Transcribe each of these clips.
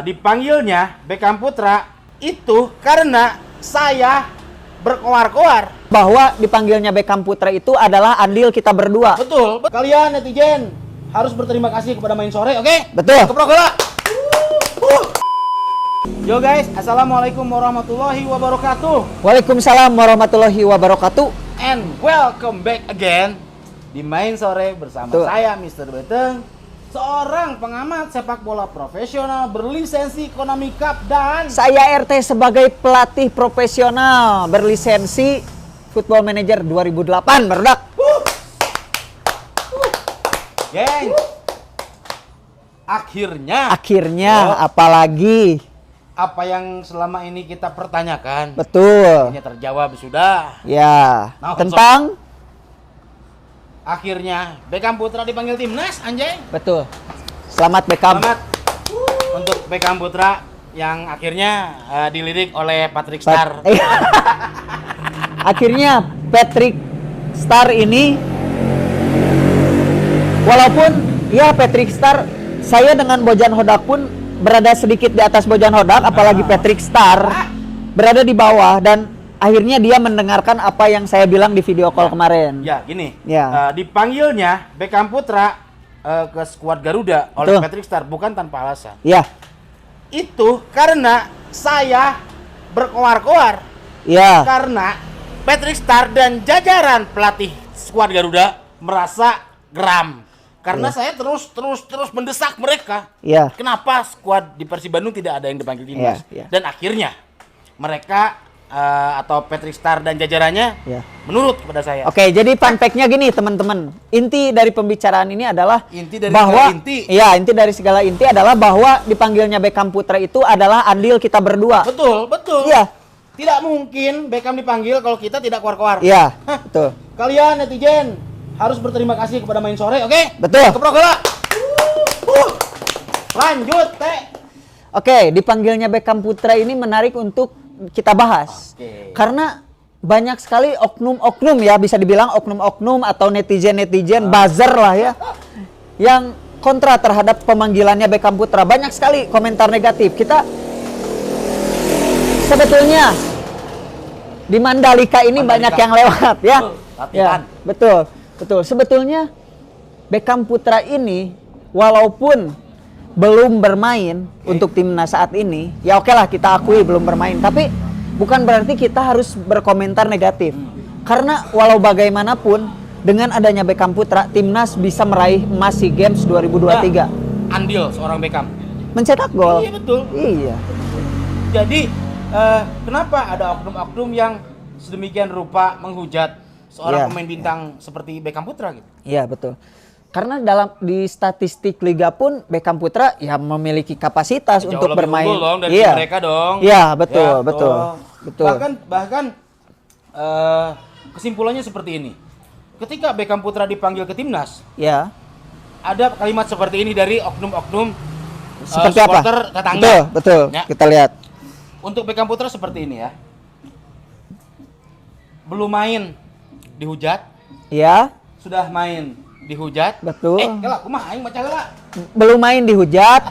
Dipanggilnya Beckham Putra itu karena saya berkoar-koar bahwa dipanggilnya Beckham Putra itu adalah andil kita berdua. betul. Kalian netizen harus berterima kasih kepada Main Sore, oke? Betul. Keprok bola. Yo guys, assalamualaikum warahmatullahi wabarakatuh. Waalaikumsalam warahmatullahi wabarakatuh. And welcome back again di Main Sore bersama Betul. saya Mr. Beteng, seorang pengamat sepak bola profesional berlisensi Konami Cup, dan Saya RT sebagai pelatih profesional berlisensi Football Manager 2008 barudak. geng. Akhirnya Apalagi apa yang selama ini kita pertanyakan betul. akhirnya terjawab sudah. Ya, Nah, tentang Akhirnya Beckham Putra dipanggil timnas, anjay. betul. Selamat Beckham. Selamat untuk Beckham Putra yang akhirnya dilirik oleh Patrick Star. Akhirnya Patrick Star ini, walaupun ya Patrick Star, saya dengan Bojan Hodak pun berada sedikit di atas Bojan Hodak, apalagi Patrick Star berada di bawah, dan akhirnya dia mendengarkan apa yang saya bilang di video call kemarin. Ya, gini. Ya. Dipanggilnya Beckham Putra ke skuad Garuda oleh Betul. Patrick Star bukan tanpa alasan. Ya, Itu karena saya berkoar-koar. ya, Karena Patrick Star dan jajaran pelatih skuad Garuda merasa geram. Karena saya terus mendesak mereka. ya. Kenapa skuad di Persib Bandung tidak ada yang dipanggil timnas? Iya, iya. Dan akhirnya mereka atau Patrick Star dan jajarannya Ya. menurut kepada saya. Oke, jadi fun fact-nya gini teman-teman. Inti dari pembicaraan ini adalah Inti dari bahwa segala inti. Iya, inti dari segala inti adalah bahwa dipanggilnya Beckham Putra itu adalah andil kita berdua. Betul. Iya. Tidak mungkin Beckham dipanggil kalau kita tidak keluar-keluar. Iya, Hah? betul. Kalian netizen harus berterima kasih kepada Main Sore, oke? Betul. Keprok bola. Lanjut, Teh. Oke, dipanggilnya Beckham Putra ini menarik untuk kita bahas. Oke. Karena banyak sekali oknum-oknum ya, bisa dibilang oknum-oknum atau netizen-netizen buzzer lah ya, yang kontra terhadap pemanggilannya Beckham Putra. Banyak sekali komentar negatif. Kita sebetulnya di Mandalika ini banyak yang lewat ya. Latihan. Ya, betul. Sebetulnya Beckham Putra ini walaupun belum bermain untuk timnas saat ini, ya oke lah kita akui belum bermain, tapi bukan berarti kita harus berkomentar negatif. Karena walau bagaimanapun dengan adanya Beckham Putra, timnas bisa meraih emas SEA Games 2023. Andil seorang Beckham. Mencetak gol. Iya, betul. Iya. Jadi kenapa ada oknum-oknum yang sedemikian rupa menghujat seorang Iya. pemain bintang seperti Beckham Putra gitu? Iya, betul. Karena di statistik liga pun Beckham Putra ya memiliki kapasitas Jauh untuk lebih bermain. unggul dong dari Iya. mereka dong. Iya, betul. Betul. Bahkan kesimpulannya seperti ini. Ketika Beckham Putra dipanggil ke timnas, Ya. ada kalimat seperti ini dari oknum-oknum Seperti apa? supporter tetangga. Betul. Ya. Kita lihat. Untuk Beckham Putra seperti ini ya. Belum main dihujat, Ya, sudah main dihujat. betul. Gelah, kumaha aing baca gelah. Belum main dihujat.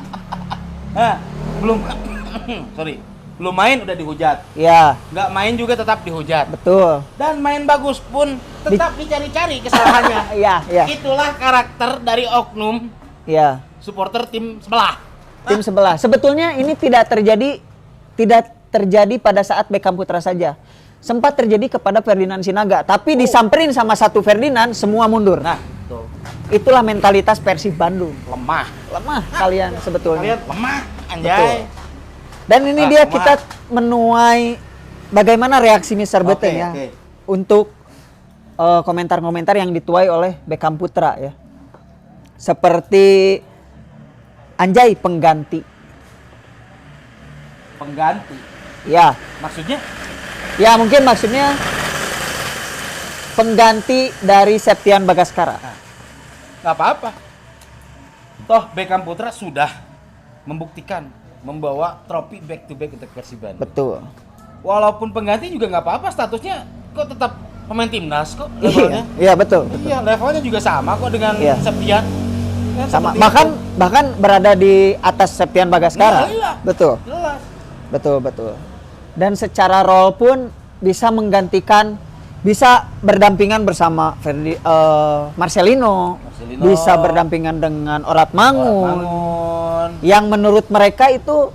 Nah, belum sorry. Belum main udah dihujat. Ya, Nggak main juga tetap dihujat. betul. Dan main bagus pun tetap dicari-cari kesalahannya. Iya. Itulah karakter dari oknum Ya. supporter tim sebelah. Tim sebelah. Sebetulnya ini tidak terjadi pada saat Beckham Putra saja. Sempat terjadi kepada Ferdinand Sinaga, tapi disamperin sama satu Ferdinand, semua mundur. Nah, tuh. Itulah mentalitas Persib Bandung. Lemah. Lemah kalian sebetulnya. Kalian lemah, anjay. Dan ini Ah, dia lemah. kita menuai bagaimana reaksi Mr. Beteng ya oke. untuk komentar-komentar yang dituai oleh Beckham Putra ya. Seperti anjay pengganti. Pengganti. Ya. Maksudnya? Ya mungkin maksudnya pengganti dari Septian Bagaskara. Nggak apa-apa. Toh Beckham Putra sudah membuktikan membawa trofi back to back untuk Persib Bandung. Betul. Walaupun pengganti juga nggak apa-apa, statusnya kok tetap pemain timnas kok levelnya. Iya, betul. Iya, levelnya juga sama kok dengan Iya. Septian. Sama. seperti Bahkan berada di atas Septian Bagaskara. Iya. Betul. jelas. Betul. Dan secara role pun bisa menggantikan, bisa berdampingan bersama Marcelino, bisa berdampingan dengan Orat Mangun, yang menurut mereka itu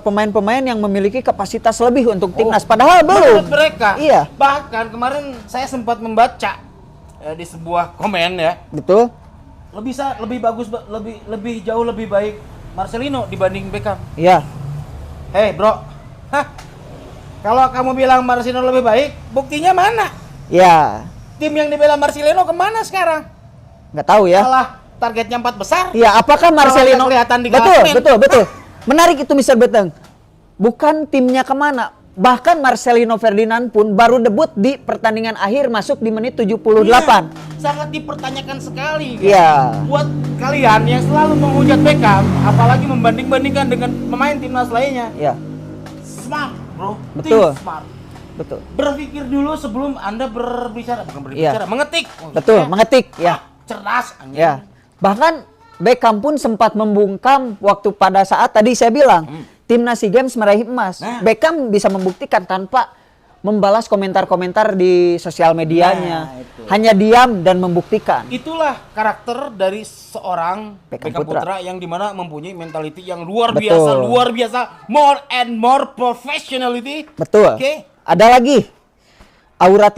pemain-pemain yang memiliki kapasitas lebih untuk timnas, padahal belum. Menurut mereka. Iya. Bahkan kemarin saya sempat membaca di sebuah komen ya. Betul. Lebih bagus, lebih jauh lebih baik Marcelino dibanding Beckham. Iya. Hei bro, kalau kamu bilang Marcelino lebih baik, buktinya mana? Iya. Tim yang dibela Marcelino kemana sekarang? Nggak tahu ya. Malah targetnya 4 besar. Iya, apakah Marcelino kelihatan di betul, klasmen. betul. Menarik itu Mr. Beteng. Bukan timnya kemana. Bahkan Marcelino Ferdinand pun baru debut di pertandingan akhir, masuk di menit 78. Iya, sangat dipertanyakan sekali. Kan? Iya. Buat kalian yang selalu menghujat Beckham, apalagi membanding-bandingkan dengan pemain timnas lainnya. Iya. Smart, bro. Betul. Think smart. Betul. Berpikir dulu sebelum Anda berbicara, bukan berbicara, Iya. mengetik. Betul, Maksudnya, mengetik, ya. cerdas. anjing. Ya. Bahkan Beckham pun sempat membungkam waktu pada saat tadi saya bilang timnas SEA Games meraih emas. Nah. Beckham bisa membuktikan tanpa membalas komentar-komentar di sosial medianya. Nah, itu. Hanya diam dan membuktikan. Itulah karakter dari seorang Beckham Beckham Putra. Putra yang dimana mempunyai mentality yang luar Betul. biasa, more and more professionality. Betul. Oke. Ada lagi. Aura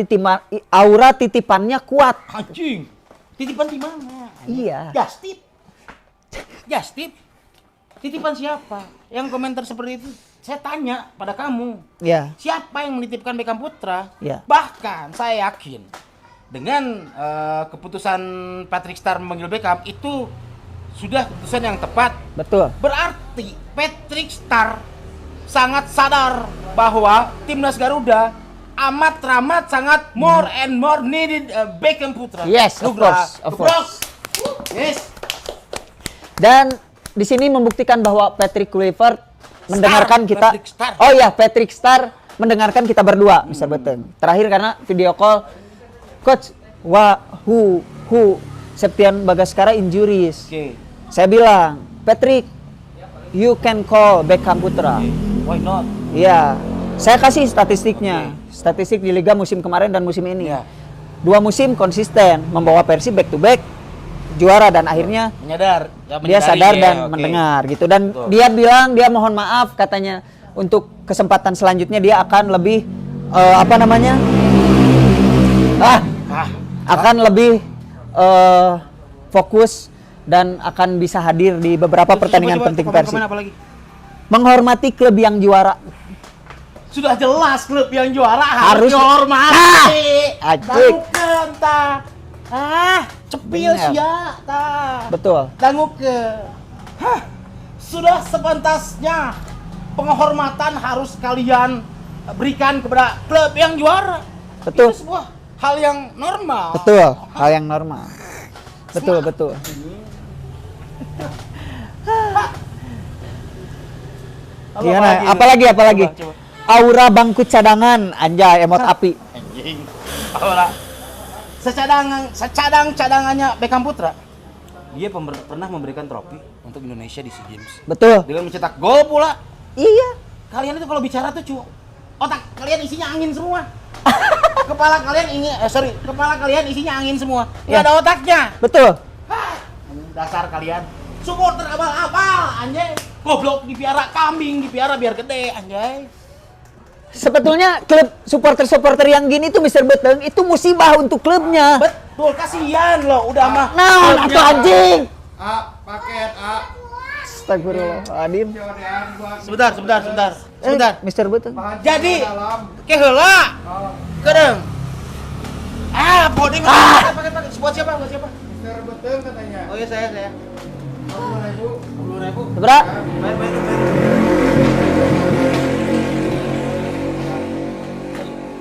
titipannya kuat. Anjing. Titipan di mana? Iya. Just tip. Titipan siapa? Yang komentar seperti itu, saya tanya pada kamu. Ya. Siapa yang menitipkan Beckham Putra? Ya. Bahkan saya yakin dengan keputusan Patrick Star memanggil Beckham itu sudah keputusan yang tepat. Betul. Berarti Patrick Star sangat sadar bahwa timnas Garuda amat sangat more and more needed Beckham Putra. Yes, of course, of course. Yes. Dan di sini membuktikan bahwa Patrick Kluivert mendengarkan kita. Patrick Star. Oh ya, Patrick Star mendengarkan kita berdua, Mr. Beteng. Terakhir karena video call, Coach, who Septian Bagaskara injuries. Oke. Saya bilang, Patrick, you can call Beckham Putra. Why not? Iya, saya kasih statistiknya. Statistik di Liga musim kemarin dan musim ini. Iya. 2 musim konsisten membawa Persib back to back juara dan akhirnya Menyadar. Ya, dia menyadari, sadar dan oke. mendengar gitu, dan Betul. dia bilang dia mohon maaf katanya untuk kesempatan selanjutnya dia akan lebih akan lebih fokus dan akan bisa hadir di beberapa pertandingan penting Persib. Apa lagi? Menghormati klub yang juara. Sudah jelas klub yang juara Harus- harus dihormati. Ajik. Dangukeun tah. Cepil Bener. sia tah. Betul. Dangukeun. Sudah sepantasnya penghormatan harus kalian berikan kepada klub yang juara. Betul. Itu sebuah hal yang normal. Betul, hal yang normal. Betul. Gimana? Apalagi? Coba. Aura bangku cadangan, anjay, emot api. Anjing. Aura. Cadangannya Beckham Putra. Dia pernah memberikan trofi untuk Indonesia di SEA Games. Betul. Dengan mencetak gol pula. Iya. Kalian itu kalau bicara tuh otak kalian isinya angin semua. Kepala kalian isinya angin semua. Nggak Ya. ada otaknya. Betul. Dasar kalian supporter abal-abal, anjay. Goblok dipiara kambing, dipiara biar gede, anjay. Sebetulnya klub supporter yang gini tuh Mr. Beteng itu musibah untuk klubnya. Betul, kasihan loh, udah mah. Nah, atau anjing. Paket Astagfirullahaladzim. Sebentar. Mr. Beteng. Jadi, keheula. Kedeng. Body pakai. Buat siapa? Mister Beteng katanya. Oh iya, saya. 10.000. Sebera. Bayar.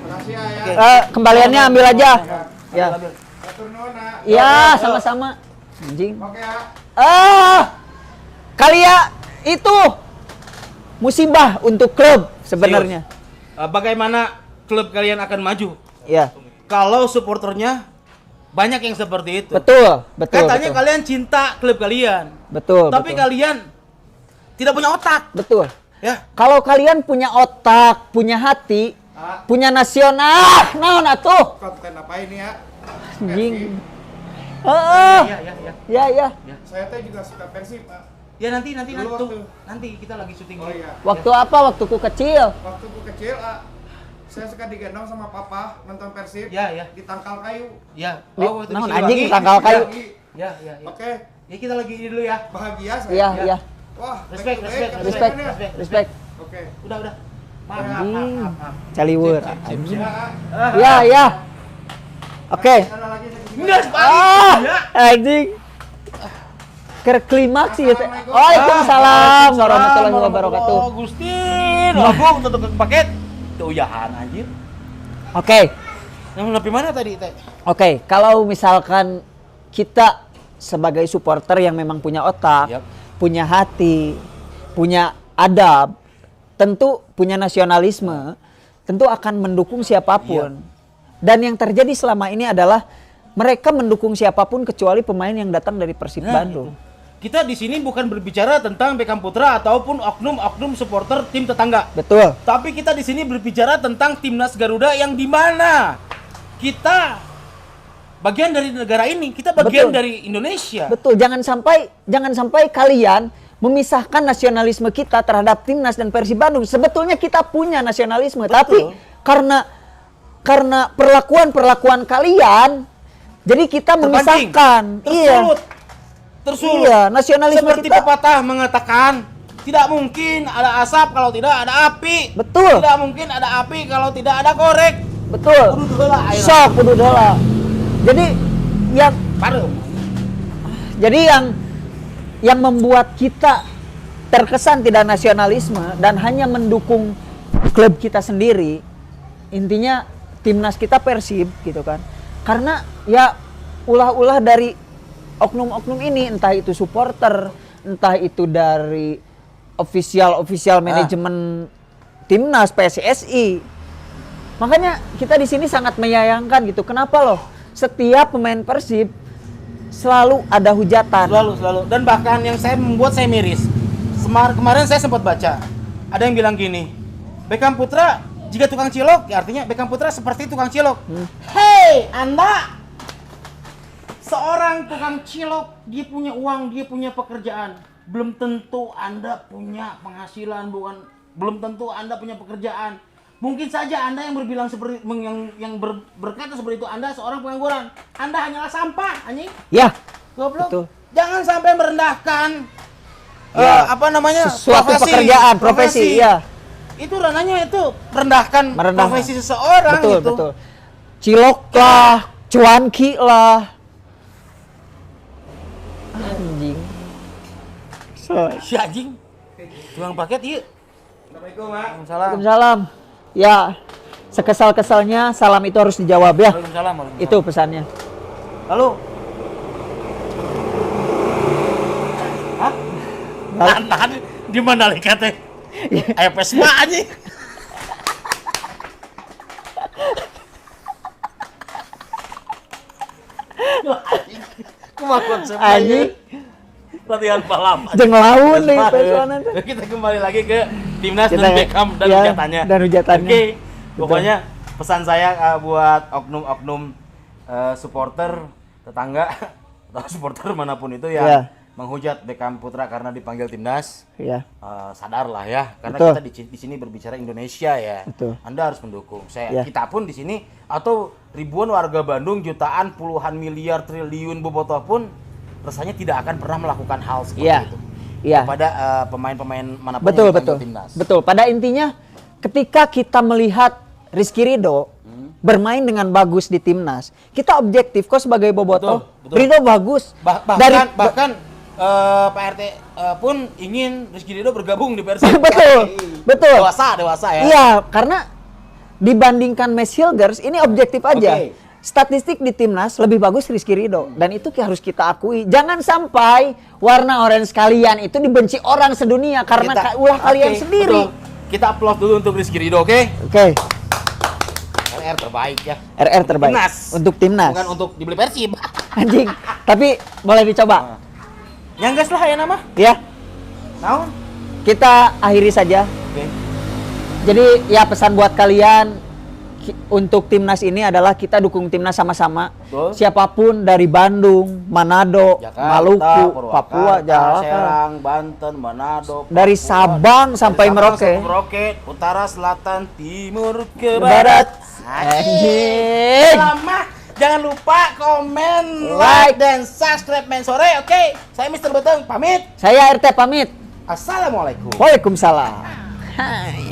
Makasih ya. Oke. Kembaliannya ambil aja. Ya. Ambil. Atur nuhun, Nak. Iya, sama-sama. Anjing. Oke ya. Kalian itu musibah untuk klub sebenarnya. Bagaimana klub kalian akan maju? Ya. Kalau supporternya Banyak yang seperti itu. Betul, betul. Katanya betul. kalian cinta klub kalian. Betul. Tapi betul. kalian tidak punya otak. Betul. Ya. Kalau kalian punya otak, punya hati, punya nasional, naon atuh? Konten apa ini ya? Anjing. Persib. Heeh. Iya. Ya. Saya teh juga suka Persib, Pak. Ya nanti Dulu tuh. waktu. Nanti kita lagi syuting. Oh iya. Waktu apa? Waktuku kecil. Waktu ku kecil, saya suka digendong sama papa nonton Persib. Ya. Di tangkal kayu. Ya. Naon, itu di anjing, Siliwangi. tangkal kayu. Ya. Oke, Ya kita lagi ini dulu ya. bahagia saya. Iya, Ya. iya. Wah, Respect, back to respect, back, Respect, katanya kan ya? respect. Oke. Udah. Maaf. Anjing. Caliweur. Sip. Anjing. Ya, Ya. Oke. ada lagi saya kesini. Enggak, Pak. Ah, Ya. anjing. Ke klimaks ya teh. Assalamualaikum. Waalaikumsalam warahmatullahi wabarakatuh. Gusti, nabung untuk paket. Keuyahan anjir. Oke. Yang lebih mana tadi, Teh? Oke, kalau misalkan kita sebagai supporter yang memang punya otak, Yap. punya hati, punya adab, tentu punya nasionalisme, tentu akan mendukung siapapun. Dan yang terjadi selama ini adalah mereka mendukung siapapun kecuali pemain yang datang dari Persib Bandung. Itu. Kita di sini bukan berbicara tentang Beckham Putra ataupun oknum-oknum supporter tim tetangga. Betul. Tapi kita di sini berbicara tentang timnas Garuda yang di mana kita bagian dari negara ini, kita bagian Betul. dari Indonesia. Betul, jangan sampai kalian memisahkan nasionalisme kita terhadap timnas dan Persib Bandung. Sebetulnya kita punya nasionalisme, Betul. tapi karena perlakuan kalian, jadi kita Terpancing, memisahkan. Tersulut. Iya, nasionalisme Seperti kita. pepatah mengatakan, tidak mungkin ada asap kalau tidak ada api. Betul. Tidak mungkin ada api kalau tidak ada korek. Betul. Kudu heula ayeuna. Sok kudu heula. Jadi yang Pareum. yang membuat kita terkesan tidak nasionalisme dan hanya mendukung klub kita sendiri, intinya timnas kita Persib gitu kan. Karena ya ulah-ulah dari oknum-oknum ini, entah itu supporter, entah itu dari official manajemen timnas PSSI. Makanya kita di sini sangat menyayangkan gitu. Kenapa loh? Setiap pemain Persib selalu ada hujatan. Selalu. Dan bahkan yang membuat saya miris. Kemarin saya sempat baca. Ada yang bilang gini, Beckham Putra jika tukang cilok, ya artinya Beckham Putra seperti tukang cilok. Hei, Anda seorang tukang cilok, dia punya uang, dia punya pekerjaan. Belum tentu Anda punya penghasilan, belum tentu Anda punya pekerjaan. Mungkin saja Anda yang berbilang seperti berkata seperti itu, Anda seorang pengangguran. Anda hanyalah sampah, anjing. Ya, Goblok. betul. Jangan sampai merendahkan Ya, suatu pekerjaan, profesi, iya. Itu ranahnya itu merendahkan Merendahkan. profesi seseorang Betul, gitu. betul. Cilok lah, cuanki lah. Anjing. Si anjing. Tukang paket iya. Assalamualaikum, Pak. Waalaikumsalam. Waalaikumsalam. Ya, sekesal-kesalnya salam itu harus dijawab ya. Waalaikumsalam. Itu pesannya. Lalu hah? Tahan di Mandalika teh. Epes mah anjing. Kumaha konsepnya? Anjing. Latihan balap. Jeung laun nih Mas, pesonan teh. Kita kembali lagi ke timnas Kita- dan Beckham dan ya, hujatannya. dan hujatannya. Oke, pokoknya pesan saya buat oknum-oknum supporter tetangga atau supporter manapun itu yang Ya. menghujat Beckham Putra karena dipanggil timnas, Ya, sadarlah ya, karena Betul. kita di sini berbicara Indonesia ya. Betul. Anda harus mendukung. Ya. Kita pun di sini atau ribuan warga Bandung, jutaan, puluhan miliar, triliun bobotoh pun rasanya tidak akan pernah melakukan hal seperti Iya. itu Iya. kepada pemain-pemain manapun betul, yang dipanggil betul. timnas. Betul. Pada intinya ketika kita melihat Rizky Ridho bermain dengan bagus di timnas, kita objektif kok sebagai bobotoh. Betul, betul. Ridho bagus. Bahkan Pak RT pun ingin Rizky Ridho bergabung di Persib. Betul, betul. Dewasa ya. Iya, karena dibandingkan Mesh Hilgers ini objektif aja. Oke. Statistik di timnas lebih bagus Rizky Ridho dan itu harus kita akui. Jangan sampai warna orange kalian itu dibenci orang sedunia karena ulah kalian Oke, sendiri. betul. Kita applause dulu untuk Rizky Ridho, oke? Oke. RR terbaik ya. RR terbaik. Timnas. Untuk timnas. Bukan untuk dibeli Persib. Anjing. Tapi boleh dicoba. Nyanggas lah ya nama. Ya. Naon? Kita akhiri saja. Oke. Jadi ya pesan buat kalian untuk timnas ini adalah kita dukung timnas sama-sama. Betul. Siapapun dari Bandung, Manado, Maluku, Papua, Jawa, Serang, Banten, Manado, dari Sabang sampai Merauke, utara, selatan, timur, ke Barat. barat. Anjing. Selamat. Jangan lupa komen, Like. like, dan subscribe Men Sore. Oke, saya Mr. Beteng pamit. Saya RT pamit. Assalamualaikum. Waalaikumsalam. Hai.